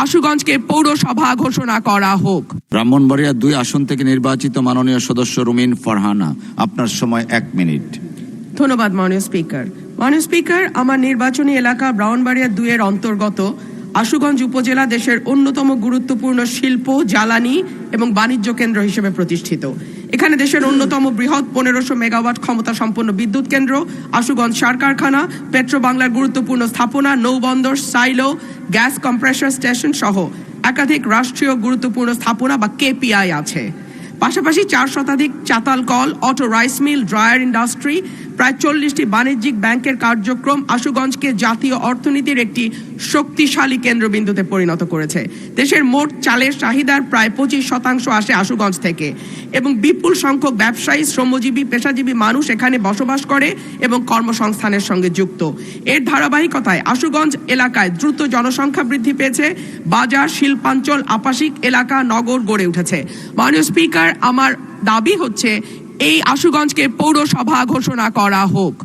আশুগঞ্জকে পৌরসভা ঘোষণা করা হোক। ব্রাহ্মণবাড়িয়া 2 আসন থেকে নির্বাচিত মাননীয় সদস্য রুমিন ফারহানা, আপনার সময় 1 মিনিট। ধন্যবাদ মাননীয় স্পিকার। মাননীয় স্পিকার, আমার নির্বাচনী এলাকা ব্রাহ্মণবাড়িয়া 2 এর অন্তর্গত আশুগঞ্জ উপজেলা দেশের অন্যতম গুরুত্বপূর্ণ শিল্প, জ্বালানি এবং বাণিজ্য কেন্দ্র হিসেবে প্রতিষ্ঠিত। এখানে দেশের অন্যতম বৃহৎ 1500 মেগাওয়াট ক্ষমতা সম্পন্ন বিদ্যুৎ কেন্দ্র, আশুগঞ্জ সার কারখানা, পেট্রো বাংলার গুরুত্বপূর্ণ স্থাপনা, নৌবন্দর, সাইলো, গ্যাস কম্প্রেসার স্টেশন সহ একাধিক রাষ্ট্রীয় গুরুত্বপূর্ণ স্থাপনা বা কেপিআই আছে। পাশাপাশি 4 শতাধিক চাতাল কল, auto rice mill, dryer industry, প্রায় 40টি বাণিজ্যিক ব্যাংকের কার্যক্রম আশুগঞ্জকে জাতীয় অর্থনীতির একটি শক্তিশালী কেন্দ্রবিন্দুতে পরিণত করেছে। দেশের মোট চালের চাহিদার প্রায় 25% আসে আশুগঞ্জ থেকে এবং বিপুল সংখ্যক ব্যবসায়ী, শ্রমজীবী, পেশাজীবী মানুষ এখানে বসবাস করে এবং কর্মসংস্থানের সঙ্গে যুক্ত। এর ধারাবাহিকতায় আশুগঞ্জ এলাকায় দ্রুত জনসংখ্যা বৃদ্ধি পেয়েছে, বাজার, শিল্পাঞ্চল, আবাসিক এলাকা, নগর গড়ে উঠেছে। মাননীয় স্পিকার, আমার দাবি হচ্ছে এই আশুগঞ্জকে পৌরসভা ঘোষণা করা হোক।